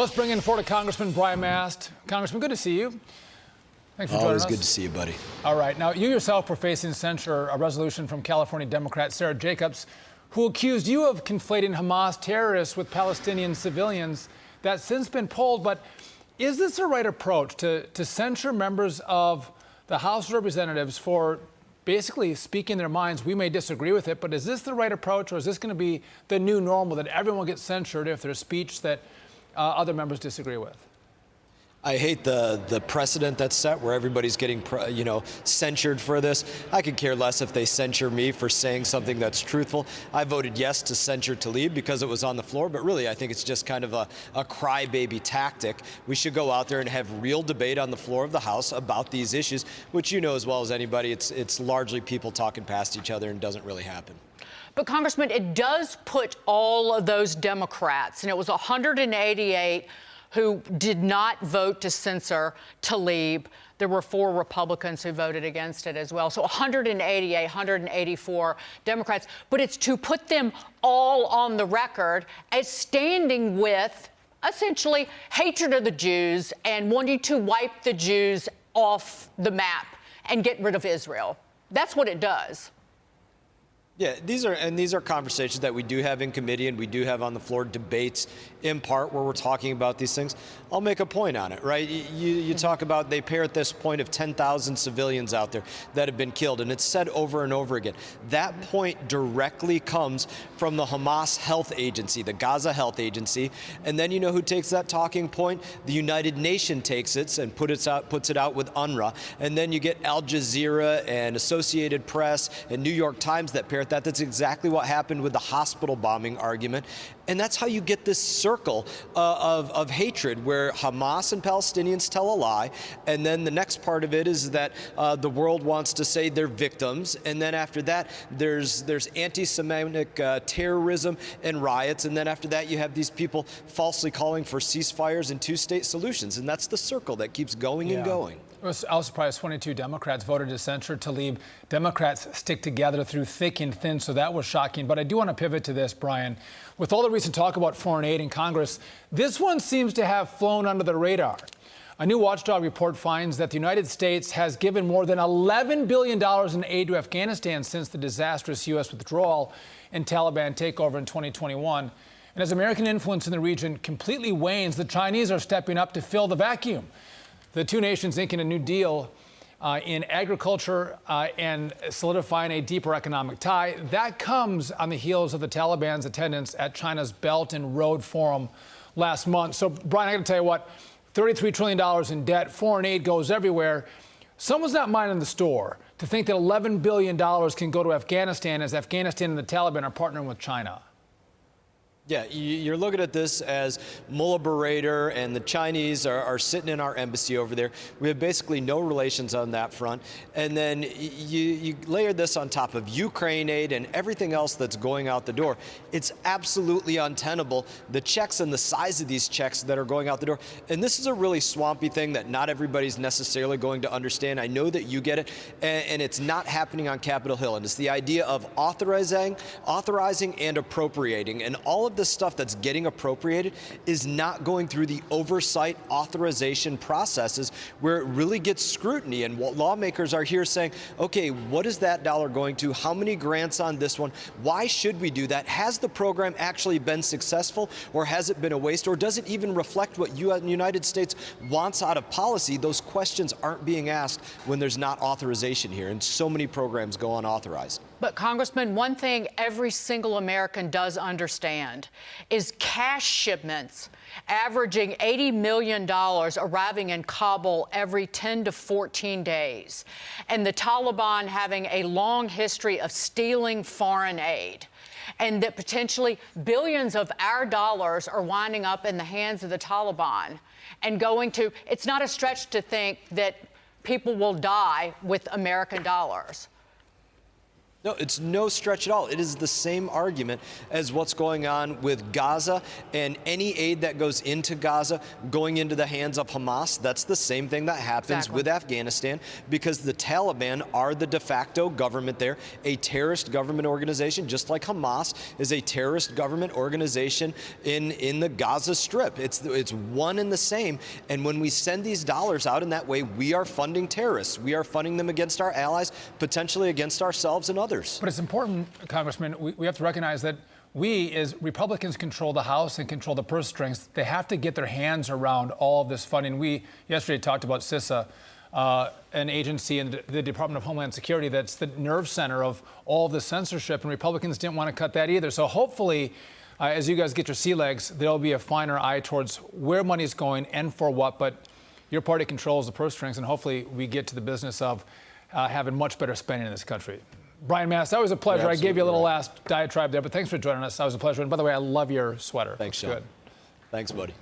Let's bring in Florida Congressman Brian Mast. Congressman, good to see you. Thanks for joining us. Always good to see you, buddy. All right. Now, you yourself were facing censure, a resolution from California Democrat Sarah Jacobs, who accused you of conflating Hamas terrorists with Palestinian civilians. That's since been pulled. But is this the right approach to censure members of the House of Representatives for basically speaking their minds? We may disagree with it, but is this the right approach, or is this going to be the new normal that everyone gets censured if there's speech that other members disagree with? I hate the precedent that's set where everybody's getting, censured for this. I could care less if they censure me for saying something that's truthful. I voted yes to censure Tlaib because it was on the floor, but really I think it's just kind of a crybaby tactic. We should go out there and have real debate on the floor of the House about these issues, which you know as well as anybody, it's largely people talking past each other and doesn't really happen. But, Congressman, it does put all of those Democrats, and it was 188 who did not vote to censor Tlaib. There were 4 Republicans who voted against it as well. So 188, 184 Democrats. But it's to put them all on the record as standing with, essentially, hatred of the Jews and wanting to wipe the Jews off the map and get rid of Israel. That's what it does. Yeah, these are conversations that we do have in committee and we do have on the floor, debates in part where we're talking about these things. I'll make a point on it, right? You talk about, they pair at this point of 10,000 civilians out there that have been killed, and it's said over and over again. That point directly comes from the Hamas Health Agency, the Gaza Health Agency, and then you know who takes that talking point? The United Nations takes it and puts it out with UNRWA, and then you get Al Jazeera and Associated Press and New York Times that pair. That's exactly what happened with the hospital bombing argument. And that's how you get this circle of hatred where Hamas and Palestinians tell a lie. And then the next part of it is that the world wants to say they're victims. And then after that, there's anti-Semitic terrorism and riots. And then after that, you have these people falsely calling for ceasefires and 2-state solutions. And that's the circle that keeps going and going. I was surprised 22 Democrats voted to censure Tlaib. Democrats stick together through thick and thin, so that was shocking. But I do want to pivot to this, Brian. With all the recent talk about foreign aid in Congress, this one seems to have flown under the radar. A new watchdog report finds that the United States has given more than $11 billion in aid to Afghanistan since the disastrous U.S. withdrawal and Taliban takeover in 2021. And as American influence in the region completely wanes, the Chinese are stepping up to fill the vacuum. The two nations inking a new deal in agriculture and solidifying a deeper economic tie. That comes on the heels of the Taliban's attendance at China's Belt and Road Forum last month. So, Brian, I got to tell you what, $33 trillion in debt, foreign aid goes everywhere. Someone's not minding the store to think that $11 billion can go to Afghanistan as Afghanistan and the Taliban are partnering with China. Yeah, you're looking at this as Mullah Berater and the Chinese are sitting in our embassy over there. We have basically no relations on that front. And then you layer this on top of Ukraine aid and everything else that's going out the door. It's absolutely untenable, the checks and the size of these checks that are going out the door. And this is a really swampy thing that not everybody's necessarily going to understand. I know that you get it, and it's not happening on Capitol Hill. And it's the idea of authorizing and appropriating. And all of the stuff that's getting appropriated is not going through the oversight authorization processes where it really gets scrutiny. And what lawmakers are here saying, okay, what is that dollar going to? How many grants on this one? Why should we do that? Has the program actually been successful, or has it been a waste, or does it even reflect what the United States wants out of policy? Those questions aren't being asked when there's not authorization here, and so many programs go unauthorized. But, Congressman, one thing every single American does understand is cash shipments averaging $80 million arriving in Kabul every 10 to 14 days, and the Taliban having a long history of stealing foreign aid, and that potentially billions of our dollars are winding up in the hands of the Taliban and going to, it's not a stretch to think that people will die with American dollars. No, it's no stretch at all. It is the same argument as what's going on with Gaza, and any aid that goes into Gaza going into the hands of Hamas. That's the same thing that happens with Afghanistan, because the Taliban are the de facto government there, a terrorist government organization, just like Hamas is a terrorist government organization in the Gaza Strip. It's one and the same. And when we send these dollars out in that way, we are funding terrorists. We are funding them against our allies, potentially against ourselves and others. But it's important, Congressman, we have to recognize that we, as Republicans, control the House and control the purse strings. They have to get their hands around all of this funding. We yesterday talked about CISA, an agency in the Department of Homeland Security that's the nerve center of all the censorship, and Republicans didn't want to cut that either. So hopefully, as you guys get your sea legs, there'll be a finer eye towards where money's going and for what. But your party controls the purse strings, and hopefully we get to the business of having much better spending in this country. Brian Mast, that was a pleasure. I gave you a little last diatribe there, but thanks for joining us. That was a pleasure. And by the way, I love your sweater. Thanks, Sean. Good. Thanks, buddy.